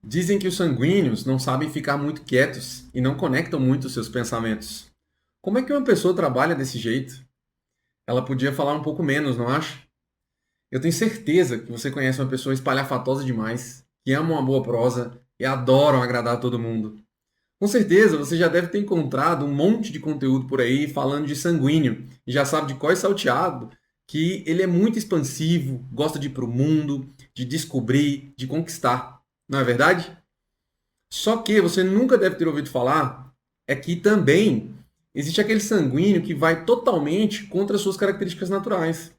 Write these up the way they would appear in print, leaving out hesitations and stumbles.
Dizem que os sanguíneos não sabem ficar muito quietos e não conectam muito os seus pensamentos. Como é que uma pessoa trabalha desse jeito? Ela podia falar um pouco menos, não acha? Eu tenho certeza que você conhece uma pessoa espalhafatosa demais, que ama uma boa prosa e adoram agradar todo mundo. Com certeza você já deve ter encontrado um monte de conteúdo por aí falando de sanguíneo e já sabe de qual é salteado que ele é muito expansivo, gosta de ir para o mundo, de descobrir, de conquistar. Não é verdade? Só que você nunca deve ter ouvido falar é que também existe aquele sanguíneo que vai totalmente contra as suas características naturais,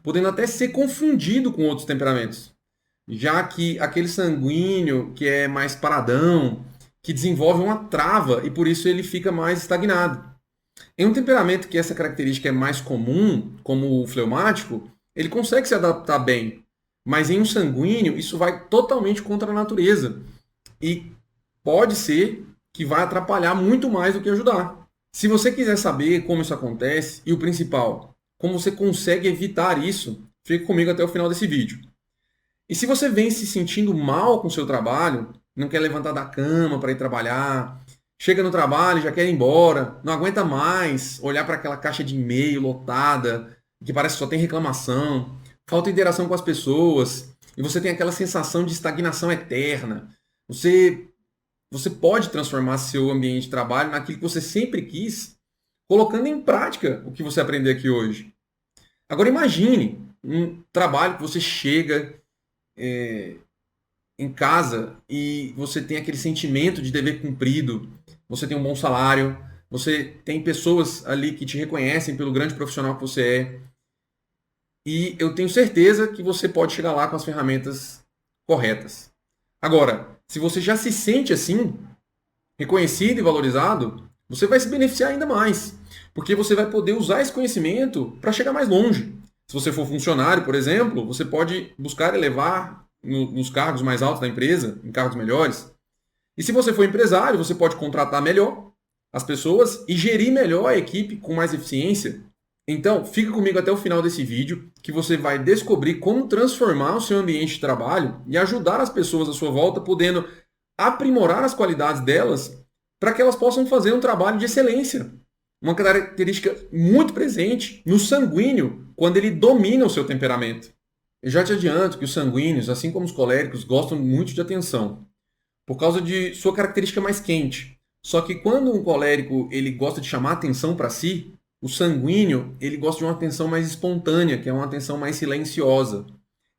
podendo até ser confundido com outros temperamentos. Já que aquele sanguíneo que é mais paradão, que desenvolve uma trava e por isso ele fica mais estagnado. Em um temperamento que essa característica é mais comum, como o fleumático, ele consegue se adaptar bem. Mas em um sanguíneo, isso vai totalmente contra a natureza. E pode ser que vai atrapalhar muito mais do que ajudar. Se você quiser saber como isso acontece e o principal, como você consegue evitar isso, fique comigo até o final desse vídeo. E se você vem se sentindo mal com o seu trabalho, não quer levantar da cama para ir trabalhar, chega no trabalho e já quer ir embora, não aguenta mais olhar para aquela caixa de e-mail lotada, que parece que só tem reclamação, falta interação com as pessoas, e você tem aquela sensação de estagnação eterna, você você pode transformar seu ambiente de trabalho naquilo que você sempre quis, colocando em prática o que você aprendeu aqui hoje. Agora imagine um trabalho que você chega em casa e você tem aquele sentimento de dever cumprido, você tem um bom salário, você tem pessoas ali que te reconhecem pelo grande profissional que você é. E eu tenho certeza que você pode chegar lá com as ferramentas corretas. Agora, se você já se sente assim, reconhecido e valorizado, você vai se beneficiar ainda mais, porque você vai poder usar esse conhecimento para chegar mais longe. Se você for funcionário, por exemplo, você pode buscar elevar nos cargos mais altos da empresa, em cargos melhores. E se você for empresário, você pode contratar melhor as pessoas e gerir melhor a equipe com mais eficiência. Então, fica comigo até o final desse vídeo, que você vai descobrir como transformar o seu ambiente de trabalho e ajudar as pessoas à sua volta, podendo aprimorar as qualidades delas para que elas possam fazer um trabalho de excelência. Uma característica muito presente no sanguíneo quando ele domina o seu temperamento. Eu já te adianto que os sanguíneos, assim como os coléricos, gostam muito de atenção, por causa de sua característica mais quente. Só que quando um colérico ele gosta de chamar atenção para si, o sanguíneo ele gosta de uma atenção mais espontânea, que é uma atenção mais silenciosa.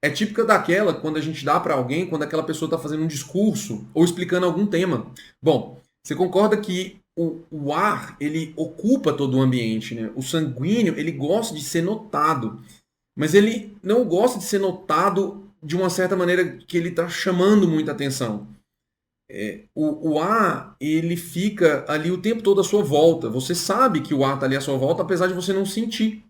É típica daquela quando a gente dá para alguém quando aquela pessoa está fazendo um discurso ou explicando algum tema. Bom, você concorda que o ar ele ocupa todo o ambiente, né? O sanguíneo ele gosta de ser notado, mas ele não gosta de ser notado de uma certa maneira que ele está chamando muita atenção. O ar ele fica ali o tempo todo à sua volta. Você sabe que o ar está ali à sua volta, apesar de você não sentir,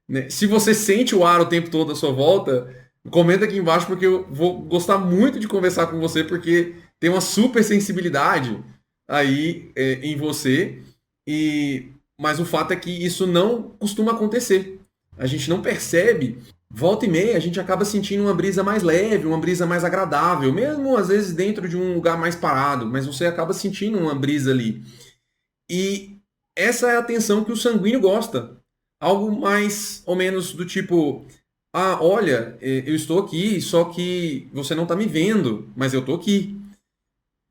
né? Se você sente o ar o tempo todo à sua volta, comenta aqui embaixo porque eu vou gostar muito de conversar com você porque tem uma super sensibilidade aí em você e mas o fato é que isso não costuma acontecer. A gente não percebe. Volta e meia a gente acaba sentindo uma brisa mais leve, uma brisa mais agradável, mesmo às vezes dentro de um lugar mais parado, mas você acaba sentindo uma brisa ali. E essa é a atenção que o sanguíneo gosta. Algo mais ou menos do tipo: ah, olha, eu estou aqui, só que você não está me vendo, mas eu estou aqui.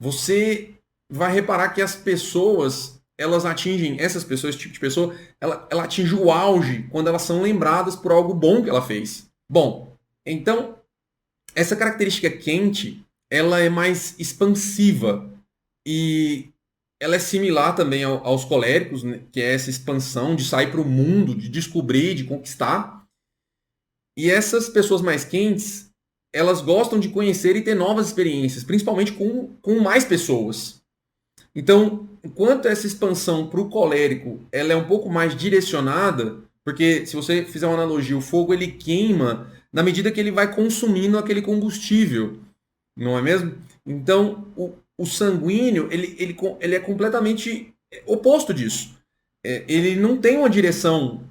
Você vai reparar que as pessoas, elas atingem, essas pessoas, esse tipo de pessoa, ela atinge o auge quando elas são lembradas por algo bom que ela fez. Bom, então, essa característica quente, ela é mais expansiva e ela é similar também aos coléricos, né, que é essa expansão de sair para o mundo, de descobrir, de conquistar. E essas pessoas mais quentes, elas gostam de conhecer e ter novas experiências, principalmente com mais pessoas. Então, enquanto essa expansão para o colérico ela é um pouco mais direcionada, porque se você fizer uma analogia, o fogo ele queima na medida que ele vai consumindo aquele combustível, não é mesmo? Então, o sanguíneo ele é completamente oposto disso. Ele não tem uma direção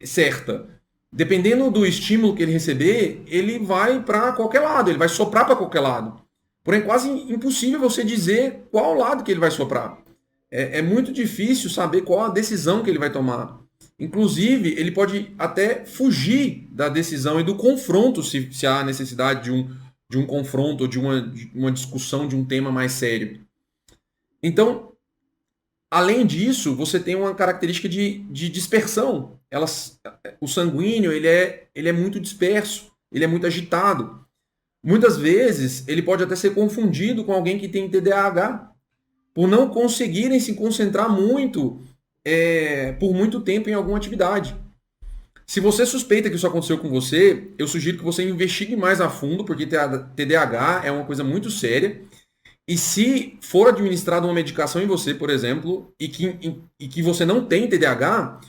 certa. Dependendo do estímulo que ele receber, ele vai para qualquer lado, ele vai soprar para qualquer lado. Porém, é quase impossível você dizer qual lado que ele vai soprar. É muito difícil saber qual a decisão que ele vai tomar. Inclusive, ele pode até fugir da decisão e do confronto, se há necessidade de um confronto ou de uma discussão de um tema mais sério. Então, além disso, você tem uma característica de dispersão. O sanguíneo ele é muito disperso, ele é muito agitado. Muitas vezes, ele pode até ser confundido com alguém que tem TDAH, por não conseguirem se concentrar muito por muito tempo em alguma atividade. Se você suspeita que isso aconteceu com você, eu sugiro que você investigue mais a fundo, porque TDAH é uma coisa muito séria. E se for administrada uma medicação em você, por exemplo, e que você não tem TDAH,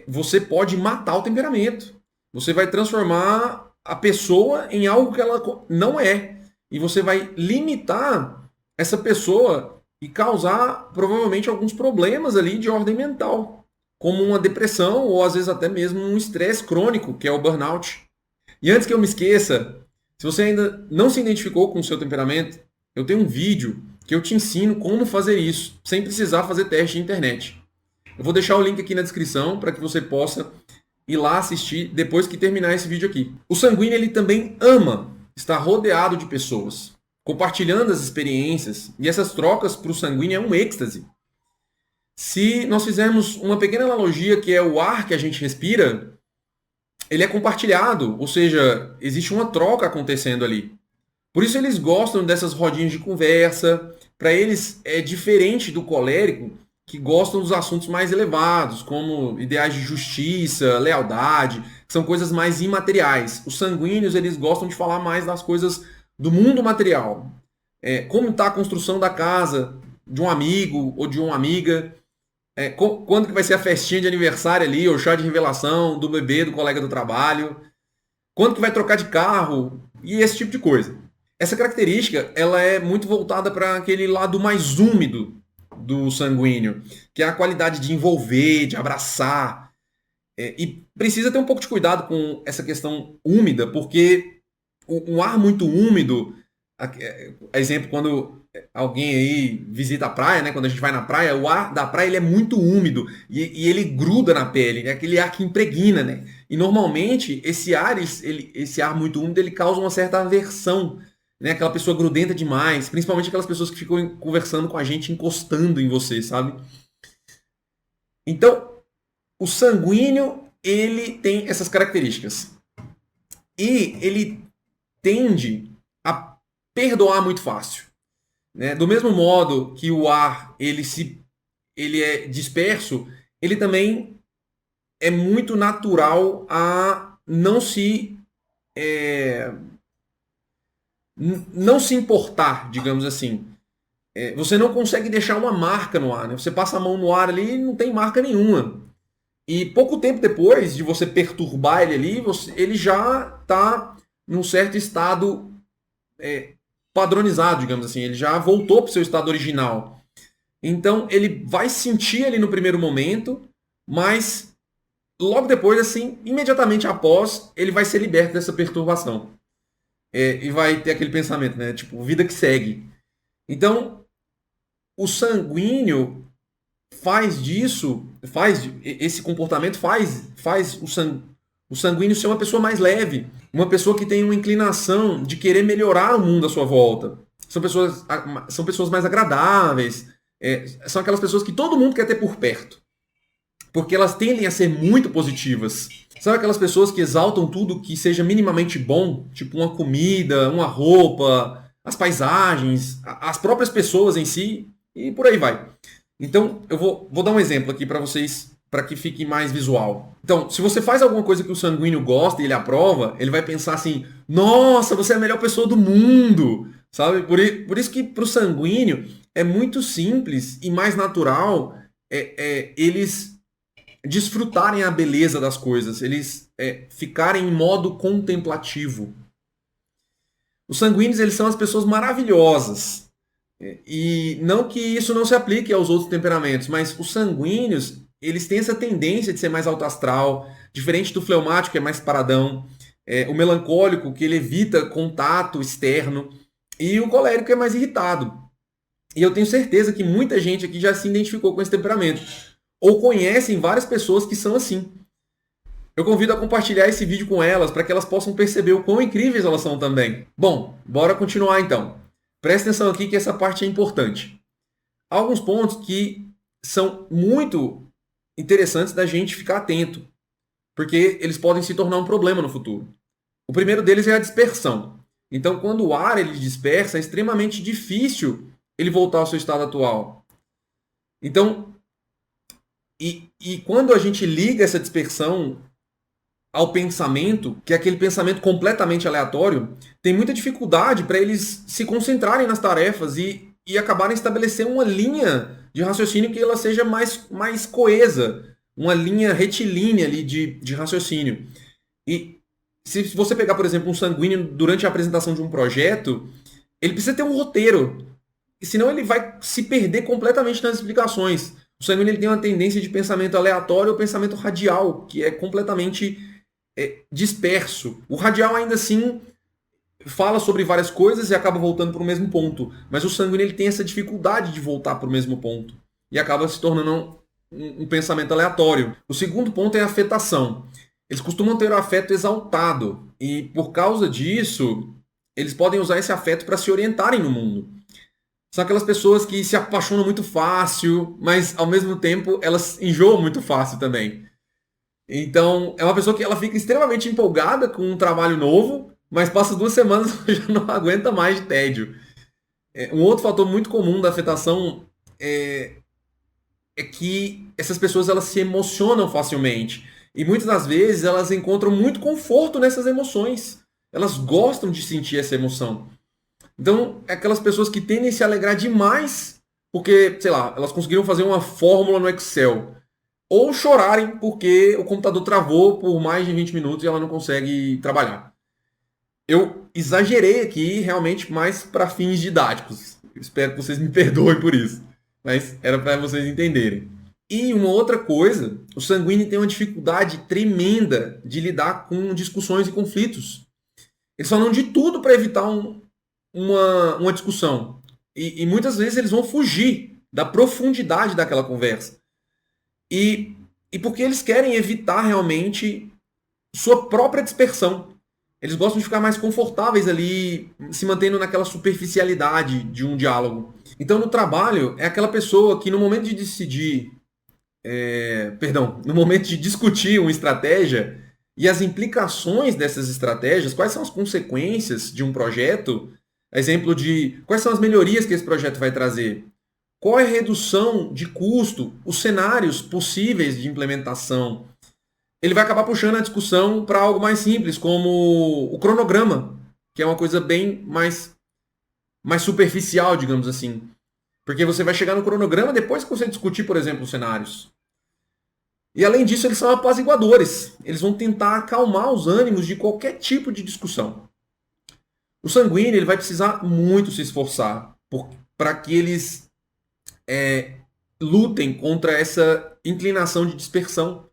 você pode matar o temperamento. Você vai transformar a pessoa em algo que ela não é. E você vai limitar essa pessoa e causar provavelmente alguns problemas ali de ordem mental, como uma depressão ou às vezes até mesmo um estresse crônico, que é o burnout. E antes que eu me esqueça, se você ainda não se identificou com o seu temperamento, eu tenho um vídeo que eu te ensino como fazer isso, sem precisar fazer teste de internet. Eu vou deixar o link aqui na descrição para que você possa ir lá assistir depois que terminar esse vídeo aqui. O sanguíneo ele também ama estar rodeado de pessoas, compartilhando as experiências, e essas trocas para o sanguíneo é um êxtase. Se nós fizermos uma pequena analogia que é o ar que a gente respira, ele é compartilhado, ou seja, existe uma troca acontecendo ali. Por isso eles gostam dessas rodinhas de conversa. Para eles é diferente do colérico, que gostam dos assuntos mais elevados, como ideais de justiça, lealdade, que são coisas mais imateriais. Os sanguíneos eles gostam de falar mais das coisas do mundo material. Como está a construção da casa de um amigo ou de uma amiga. Quando que vai ser a festinha de aniversário ali, ou chá de revelação do bebê do colega do trabalho. Quando que vai trocar de carro e esse tipo de coisa. Essa característica ela é muito voltada para aquele lado mais úmido do sanguíneo, que é a qualidade de envolver, de abraçar. E precisa ter um pouco de cuidado com essa questão úmida, porque um ar muito úmido, exemplo, quando alguém aí visita a praia, né? Quando a gente vai na praia, o ar da praia ele é muito úmido e ele gruda na pele, é aquele ar que impregna, né? E normalmente esse ar muito úmido ele causa uma certa aversão, né? Aquela pessoa grudenta demais, principalmente aquelas pessoas que ficam conversando com a gente, encostando em você, sabe? Então, o sanguíneo, ele tem essas características. E ele tende a perdoar muito fácil, né? Do mesmo modo que o ar, ele é disperso, ele também é muito natural a não se importar, digamos assim. Você não consegue deixar uma marca no ar, né? Você passa a mão no ar ali e não tem marca nenhuma. E pouco tempo depois de você perturbar ele ali, ele já está num certo estado padronizado, digamos assim. Ele já voltou para o seu estado original. Então, ele vai sentir ali no primeiro momento, mas logo depois, assim, imediatamente após, ele vai ser liberto dessa perturbação. E vai ter aquele pensamento, né? Tipo, vida que segue. Então, o sanguíneo esse comportamento faz o sanguíneo ser uma pessoa mais leve, uma pessoa que tem uma inclinação de querer melhorar o mundo à sua volta. São pessoas mais agradáveis, são aquelas pessoas que todo mundo quer ter por perto, porque elas tendem a ser muito positivas. São aquelas pessoas que exaltam tudo que seja minimamente bom, tipo uma comida, uma roupa, as paisagens, as próprias pessoas em si, e por aí vai. Então, eu vou dar um exemplo aqui para vocês, para que fique mais visual. Então, se você faz alguma coisa que o sanguíneo gosta e ele aprova, ele vai pensar assim, nossa, você é a melhor pessoa do mundo, sabe? Por isso que para o sanguíneo é muito simples e mais natural eles desfrutarem a beleza das coisas, eles ficarem em modo contemplativo. Os sanguíneos, eles são as pessoas maravilhosas. E não que isso não se aplique aos outros temperamentos, mas os sanguíneos, eles têm essa tendência de ser mais alto astral, diferente do fleumático, que é mais paradão. O melancólico, que ele evita contato externo. E o colérico é mais irritado. E eu tenho certeza que muita gente aqui já se identificou com esse temperamento. Ou conhecem várias pessoas que são assim. Eu convido a compartilhar esse vídeo com elas para que elas possam perceber o quão incríveis elas são também. Bom, bora continuar então. Presta atenção aqui que essa parte é importante. Há alguns pontos que são muito interessantes da gente ficar atento, porque eles podem se tornar um problema no futuro. O primeiro deles é a dispersão. Então, quando o ar ele dispersa, é extremamente difícil ele voltar ao seu estado atual. Então, e quando a gente liga essa dispersão ao pensamento, que é aquele pensamento completamente aleatório, tem muita dificuldade para eles se concentrarem nas tarefas e acabarem estabelecendo uma linha de raciocínio que ela seja mais coesa, uma linha retilínea ali de raciocínio. E se você pegar, por exemplo, um sanguíneo durante a apresentação de um projeto, ele precisa ter um roteiro, senão ele vai se perder completamente nas explicações. O sanguíneo ele tem uma tendência de pensamento aleatório ou pensamento radial, que é completamente disperso. O radial ainda assim fala sobre várias coisas e acaba voltando para o mesmo ponto. Mas o sanguíneo ele tem essa dificuldade de voltar para o mesmo ponto. E acaba se tornando um pensamento aleatório. O segundo ponto é a afetação. Eles costumam ter o afeto exaltado. E por causa disso, eles podem usar esse afeto para se orientarem no mundo. São aquelas pessoas que se apaixonam muito fácil, mas ao mesmo tempo elas enjoam muito fácil também. Então, é uma pessoa que ela fica extremamente empolgada com um trabalho novo, mas passa 2 semanas e já não aguenta mais de tédio. Um outro fator muito comum da afetação é que essas pessoas elas se emocionam facilmente. E muitas das vezes elas encontram muito conforto nessas emoções. Elas gostam de sentir essa emoção. Então, é aquelas pessoas que tendem a se alegrar demais porque, sei lá, elas conseguiram fazer uma fórmula no Excel. Ou chorarem porque o computador travou por mais de 20 minutos e ela não consegue trabalhar. Eu exagerei aqui realmente mais para fins didáticos. Eu espero que vocês me perdoem por isso. Mas era para vocês entenderem. E uma outra coisa, o sanguíneo tem uma dificuldade tremenda de lidar com discussões e conflitos. Eles falam de tudo para evitar uma discussão. E muitas vezes eles vão fugir da profundidade daquela conversa. E porque eles querem evitar realmente sua própria dispersão. Eles gostam de ficar mais confortáveis ali, se mantendo naquela superficialidade de um diálogo. Então, no trabalho, é aquela pessoa que no momento de decidir, no momento de discutir uma estratégia e as implicações dessas estratégias, quais são as consequências de um projeto, exemplo de quais são as melhorias que esse projeto vai trazer, qual é a redução de custo, os cenários possíveis de implementação. Ele vai acabar puxando a discussão para algo mais simples, como o cronograma, que é uma coisa bem mais superficial, digamos assim. Porque você vai chegar no cronograma depois que você discutir, por exemplo, os cenários. E além disso, eles são apaziguadores. Eles vão tentar acalmar os ânimos de qualquer tipo de discussão. O sanguíneo ele vai precisar muito se esforçar para que eles lutem contra essa inclinação de dispersão,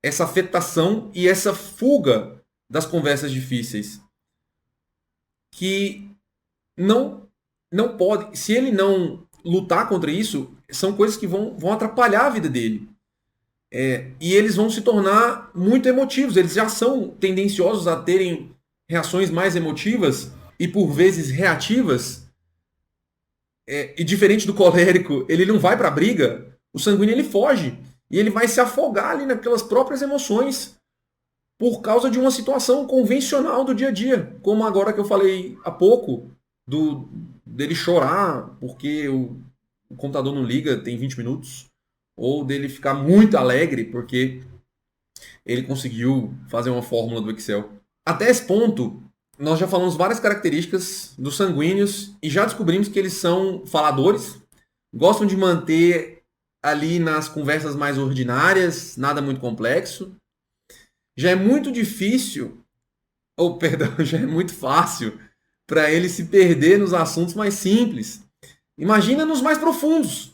essa afetação e essa fuga das conversas difíceis. Que não pode, se ele não lutar contra isso, são coisas que vão atrapalhar a vida dele. E eles vão se tornar muito emotivos. Eles já são tendenciosos a terem reações mais emotivas e por vezes reativas. E diferente do colérico, ele não vai para a briga, o sanguíneo ele foge. E ele vai se afogar ali naquelas próprias emoções por causa de uma situação convencional do dia a dia. Como agora que eu falei há pouco, dele chorar porque o computador não liga, tem 20 minutos. Ou dele ficar muito alegre porque ele conseguiu fazer uma fórmula do Excel. Até esse ponto, nós já falamos várias características dos sanguíneos e já descobrimos que eles são faladores, gostam de manter ali nas conversas mais ordinárias, nada muito complexo. Já é muito difícil, já é muito fácil para ele se perder nos assuntos mais simples. Imagina nos mais profundos.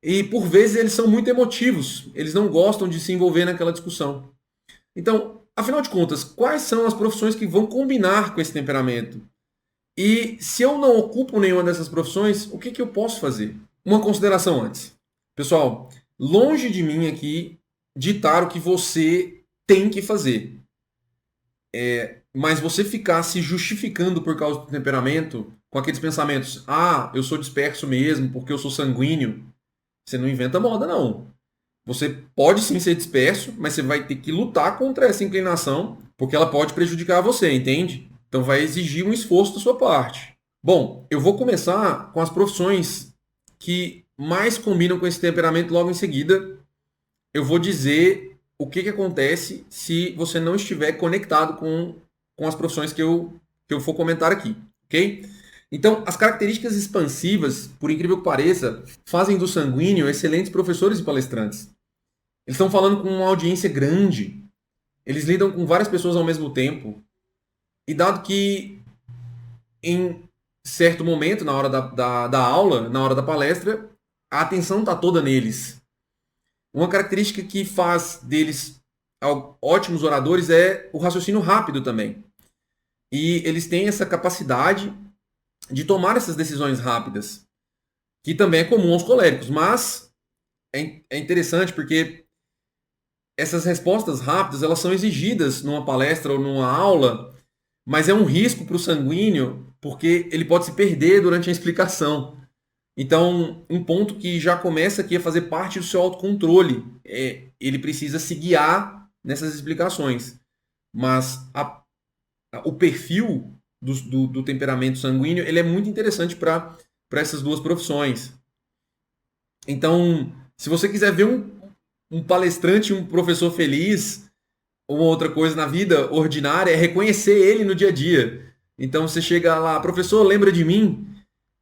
E por vezes eles são muito emotivos, eles não gostam de se envolver naquela discussão. Então, afinal de contas, quais são as profissões que vão combinar com esse temperamento? E se eu não ocupo nenhuma dessas profissões, o que que eu posso fazer? Uma consideração antes. Pessoal, longe de mim aqui ditar o que você tem que fazer. Mas você ficar se justificando por causa do temperamento, com aqueles pensamentos, ah, eu sou disperso mesmo porque eu sou sanguíneo, você não inventa moda, não. Você pode sim ser disperso, mas você vai ter que lutar contra essa inclinação, porque ela pode prejudicar você, entende? Então vai exigir um esforço da sua parte. Bom, eu vou começar com as profissões que mais combinam com esse temperamento logo em seguida. Eu vou dizer o que acontece se você não estiver conectado com as profissões que eu for comentar aqui, ok? Então, as características expansivas, por incrível que pareça, fazem do sanguíneo excelentes professores e palestrantes. Eles estão falando com uma audiência grande, eles lidam com várias pessoas ao mesmo tempo, e dado que em certo momento, na hora da aula, na hora da palestra, a atenção está toda neles. Uma característica que faz deles ótimos oradores é o raciocínio rápido também. E eles têm essa capacidade de tomar essas decisões rápidas, que também é comum aos coléricos, mas é interessante porque essas respostas rápidas elas são exigidas numa palestra ou numa aula, mas é um risco para o sanguíneo porque ele pode se perder durante a explicação. Então, um ponto que já começa aqui a fazer parte do seu autocontrole, ele precisa se guiar nessas explicações. Mas o perfil do temperamento sanguíneo ele é muito interessante para essas duas profissões. Então, se você quiser ver um palestrante, um professor feliz, ou outra coisa na vida ordinária, é reconhecer ele no dia a dia. Então, você chega lá, professor, lembra de mim?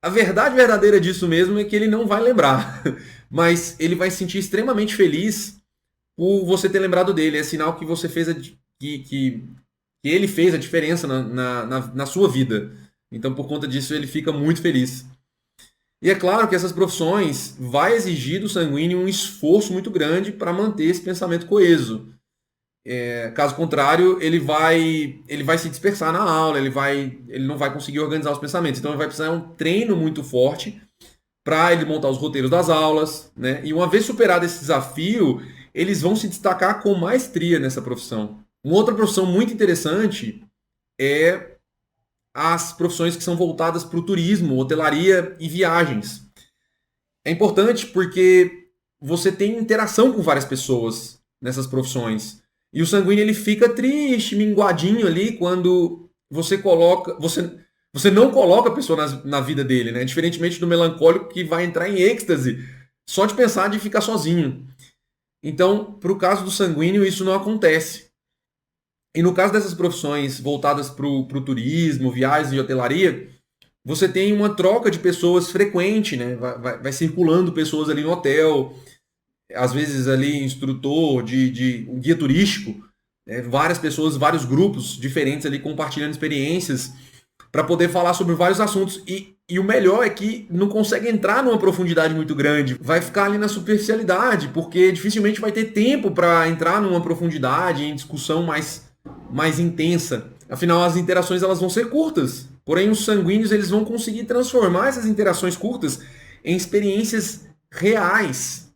A verdade verdadeira disso mesmo é que ele não vai lembrar, mas ele vai se sentir extremamente feliz por você ter lembrado dele. É sinal que você fez que ele fez a diferença na sua vida. Então, por conta disso, ele fica muito feliz. E é claro que essas profissões vai exigir do sanguíneo um esforço muito grande para manter esse pensamento coeso. Caso contrário, ele vai se dispersar na aula, ele não vai conseguir organizar os pensamentos. Então, ele vai precisar de um treino muito forte para ele montar os roteiros das aulas, né? E uma vez superado esse desafio, eles vão se destacar com maestria nessa profissão. Uma outra profissão muito interessante é as profissões que são voltadas para o turismo, hotelaria e viagens. É importante porque você tem interação com várias pessoas nessas profissões. E o sanguíneo ele fica triste, minguadinho ali quando você não coloca a pessoa na vida dele, né? Diferentemente do melancólico que vai entrar em êxtase só de pensar de ficar sozinho. Então, para o caso do sanguíneo, isso não acontece. E no caso dessas profissões voltadas para o turismo, viagens e hotelaria, você tem uma troca de pessoas frequente, né? Vai circulando pessoas ali no hotel, às vezes ali instrutor de um guia turístico, né? Várias pessoas, vários grupos diferentes ali compartilhando experiências para poder falar sobre vários assuntos. E o melhor é que não consegue entrar numa profundidade muito grande, vai ficar ali na superficialidade, porque dificilmente vai ter tempo para entrar numa profundidade, em discussão mais intensa. Afinal, as interações elas vão ser curtas. Porém, os sanguíneos eles vão conseguir transformar essas interações curtas em experiências reais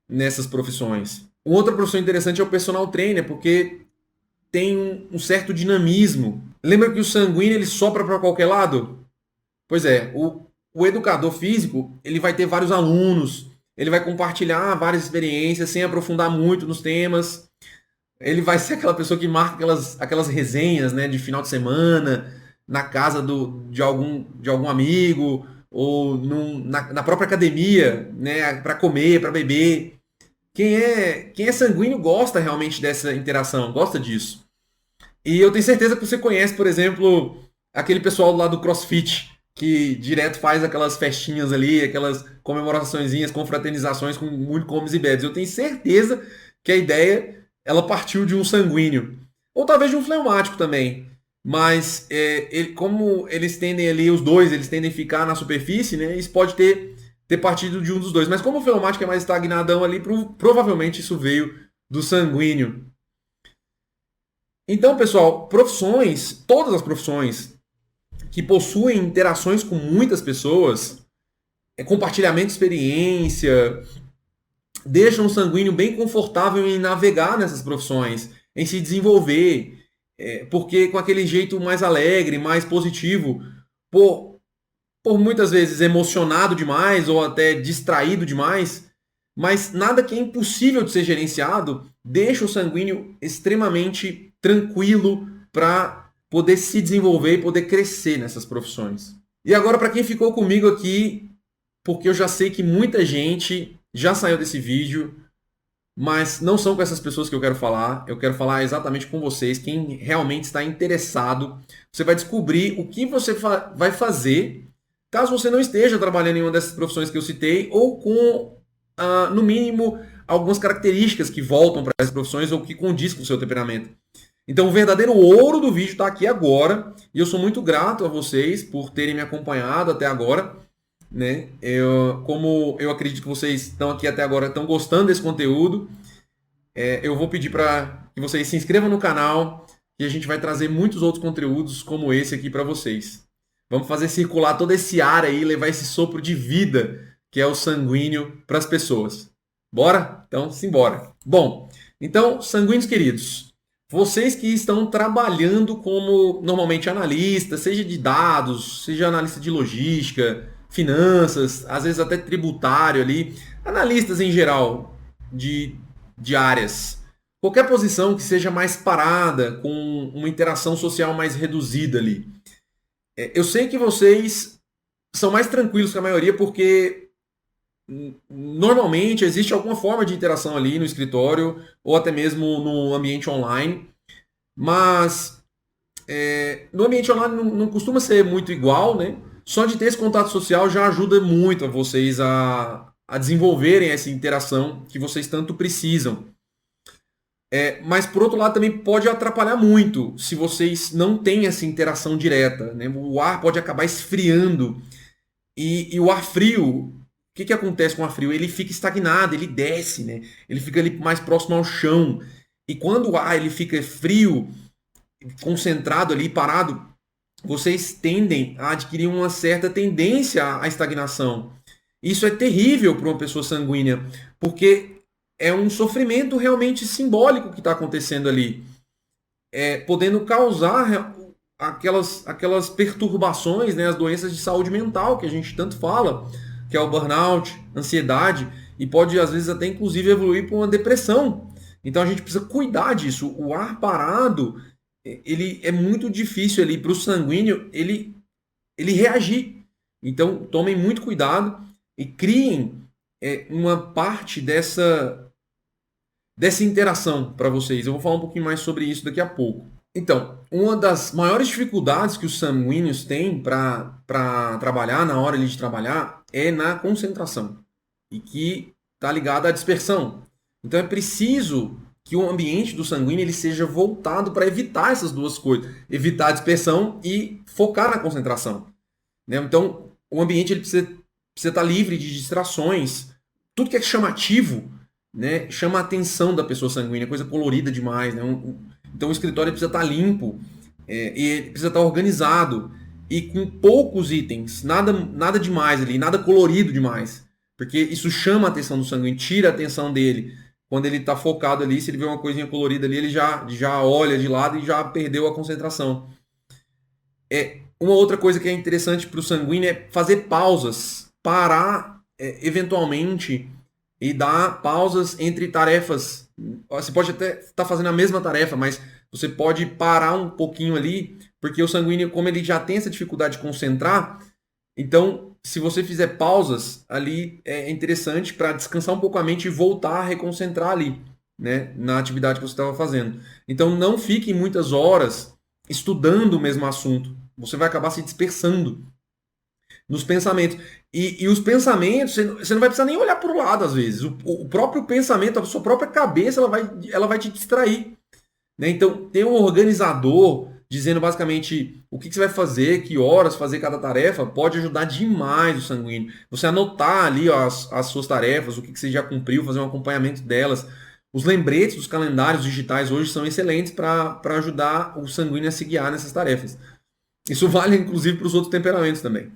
nessas profissões. Uma outra profissão interessante é o personal trainer, porque tem um certo dinamismo. Lembra que o sanguíneo ele sopra para qualquer lado? Pois é, o educador físico ele vai ter vários alunos, ele vai compartilhar várias experiências sem aprofundar muito nos temas. Ele vai ser aquela pessoa que marca aquelas resenhas, né, de final de semana, na casa de algum amigo, ou na própria academia, né, para comer, para beber. Quem é sanguíneo gosta realmente dessa interação, gosta disso. E eu tenho certeza que você conhece, por exemplo, aquele pessoal lá do CrossFit, que direto faz aquelas festinhas ali, aquelas comemoraçõezinhas, confraternizações com muito comes e bebes. Eu tenho certeza que a ideia ela partiu de um sanguíneo. Ou talvez de um fleumático também. Mas como eles tendem ali, os dois, eles tendem a ficar na superfície, né? Isso pode ter partido de um dos dois. Mas como o fleumático é mais estagnadão ali, provavelmente isso veio do sanguíneo. Então, pessoal, profissões, todas as profissões que possuem interações com muitas pessoas, compartilhamento de experiência, deixam o sanguíneo bem confortável em navegar nessas profissões, em se desenvolver, porque com aquele jeito mais alegre, mais positivo, por muitas vezes emocionado demais ou até distraído demais, mas nada que é impossível de ser gerenciado deixa o sanguíneo extremamente tranquilo para poder se desenvolver e poder crescer nessas profissões. E agora, para quem ficou comigo aqui, porque eu já sei que muita gente já saiu desse vídeo, mas não são com essas pessoas que eu quero falar exatamente com vocês, quem realmente está interessado. Você vai descobrir o que você vai fazer caso você não esteja trabalhando em uma dessas profissões que eu citei, ou com, no mínimo, algumas características que voltam para essas profissões ou que condiz com o seu temperamento. Então, o verdadeiro ouro do vídeo está aqui agora, e eu sou muito grato a vocês por terem me acompanhado até agora. Né? Como eu acredito que vocês estão aqui até agora, estão gostando desse conteúdo, eu vou pedir para que vocês se inscrevam no canal, e a gente vai trazer muitos outros conteúdos como esse aqui para vocês. Vamos fazer circular todo esse ar aí, levar esse sopro de vida que é o sanguíneo para as pessoas. Bora? Então, simbora. Bom, então, sanguíneos queridos, vocês que estão trabalhando como normalmente analista, seja de dados, seja analista de logística, finanças, às vezes até tributário ali, analistas em geral de áreas. Qualquer posição que seja mais parada, com uma interação social mais reduzida ali. Eu sei que vocês são mais tranquilos que a maioria porque normalmente existe alguma forma de interação ali no escritório ou até mesmo no ambiente online, mas no ambiente online não costuma ser muito igual, né? Só de ter esse contato social já ajuda muito a vocês a desenvolverem essa interação que vocês tanto precisam. Mas, por outro lado, também pode atrapalhar muito se vocês não têm essa interação direta. Né? O ar pode acabar esfriando. E o ar frio, o que acontece com o ar frio? Ele fica estagnado, ele desce, né? Ele fica ali mais próximo ao chão. E quando o ar ele fica frio, concentrado ali, parado, vocês tendem a adquirir uma certa tendência à estagnação. Isso é terrível para uma pessoa sanguínea, porque é um sofrimento realmente simbólico que está acontecendo ali, podendo causar aquelas perturbações, né, as doenças de saúde mental que a gente tanto fala, que é o burnout, ansiedade, e pode às vezes até inclusive evoluir para uma depressão. Então a gente precisa cuidar disso. O ar parado, ele é muito difícil ali para o sanguíneo ele reagir. Então tomem muito cuidado e criem uma parte dessa interação para vocês. Eu vou falar um pouquinho mais sobre isso daqui a pouco. Então, uma das maiores dificuldades que os sanguíneos têm para trabalhar, na hora de trabalhar, é na concentração. E que está ligada à dispersão. Então é preciso que o ambiente do sanguíneo ele seja voltado para evitar essas duas coisas. Evitar a dispersão e focar na concentração. Né? Então, o ambiente ele precisa estar livre de distrações. Tudo que é chamativo, né, chama a atenção da pessoa sanguínea, coisa colorida demais. Né? Então o escritório precisa estar limpo, e ele precisa estar organizado e com poucos itens, nada demais ali, nada colorido demais. Porque isso chama a atenção do sanguíneo, tira a atenção dele. Quando ele está focado ali, se ele vê uma coisinha colorida ali, ele já olha de lado e já perdeu a concentração. Uma outra coisa que é interessante para o sanguíneo é fazer pausas, parar eventualmente e dar pausas entre tarefas. Você pode até estar fazendo a mesma tarefa, mas você pode parar um pouquinho ali, porque o sanguíneo, como ele já tem essa dificuldade de concentrar, então, se você fizer pausas ali, é interessante para descansar um pouco a mente e voltar a reconcentrar ali, né, na atividade que você estava fazendo. Então, não fique muitas horas estudando o mesmo assunto. Você vai acabar se dispersando nos pensamentos. E os pensamentos, você não vai precisar nem olhar para o lado, às vezes. O próprio pensamento, a sua própria cabeça, ela vai te distrair. Né? Então, tem um organizador dizendo basicamente o que você vai fazer, que horas fazer cada tarefa, pode ajudar demais o sanguíneo. Você anotar ali ó, as suas tarefas, o que você já cumpriu, fazer um acompanhamento delas. Os lembretes dos calendários digitais hoje são excelentes para ajudar o sanguíneo a se guiar nessas tarefas. Isso vale, inclusive, para os outros temperamentos também.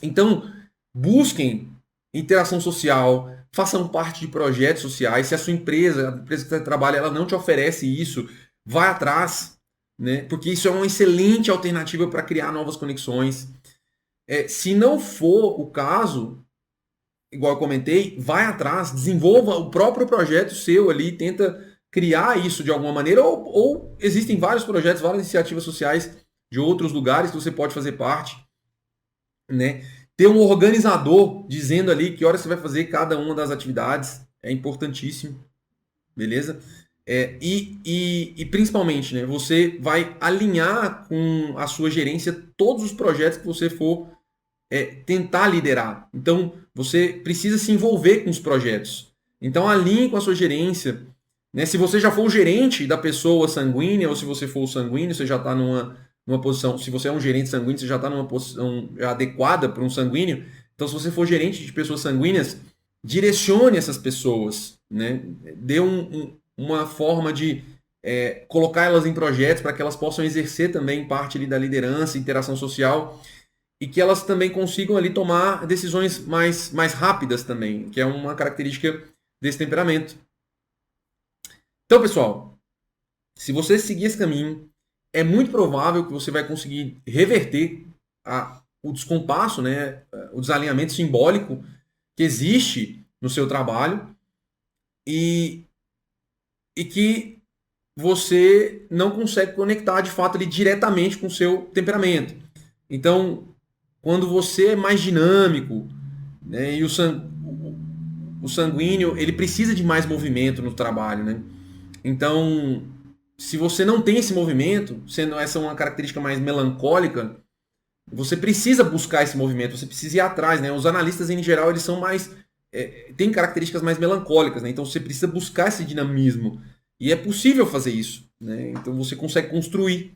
Então, busquem interação social, façam parte de projetos sociais. Se a sua empresa, a empresa que você trabalha, ela não te oferece isso, vai atrás, né? Porque isso é uma excelente alternativa para criar novas conexões. Se não for o caso, igual eu comentei, vai atrás, desenvolva o próprio projeto seu ali, tenta criar isso de alguma maneira, ou existem vários projetos, várias iniciativas sociais de outros lugares que você pode fazer parte, né? Ter um organizador dizendo ali que hora você vai fazer cada uma das atividades é importantíssimo, beleza? E principalmente, né, você vai alinhar com a sua gerência todos os projetos que você for tentar liderar. Então, você precisa se envolver com os projetos. Então, alinhe com a sua gerência. Né? Se você já for o gerente da pessoa sanguínea, ou se você for o sanguíneo, você já está numa posição. Se você é um gerente sanguíneo, você já está numa posição adequada para um sanguíneo. Então, se você for gerente de pessoas sanguíneas, direcione essas pessoas. Né? Dê uma forma de colocar elas em projetos para que elas possam exercer também parte ali da liderança, interação social e que elas também consigam ali tomar decisões mais rápidas também, que é uma característica desse temperamento. Então, pessoal, se você seguir esse caminho, é muito provável que você vai conseguir reverter o descompasso, né, o desalinhamento simbólico que existe no seu trabalho e que você não consegue conectar de fato ali diretamente com o seu temperamento. Então, quando você é mais dinâmico, né, e o sanguíneo ele precisa de mais movimento no trabalho, né? Então, se você não tem esse movimento, sendo essa uma característica mais melancólica, você precisa buscar esse movimento, você precisa ir atrás, né? Os analistas em geral eles são mais têm características mais melancólicas, né? Então você precisa buscar esse dinamismo e é possível fazer isso, né? Então você consegue construir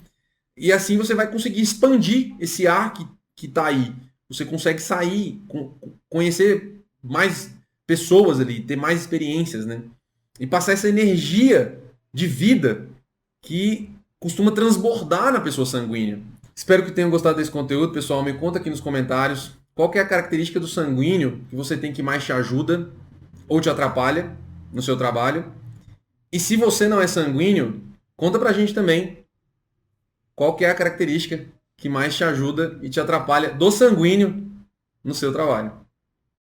e assim você vai conseguir expandir esse ar que está aí. Você consegue sair, conhecer mais pessoas ali, ter mais experiências, né? E passar essa energia de vida que costuma transbordar na pessoa sanguínea. Espero que tenham gostado desse conteúdo, pessoal. Me conta aqui nos comentários qual que é a característica do sanguíneo que você tem que mais te ajuda ou te atrapalha no seu trabalho. E se você não é sanguíneo, conta pra gente também qual que é a característica que mais te ajuda e te atrapalha do sanguíneo no seu trabalho.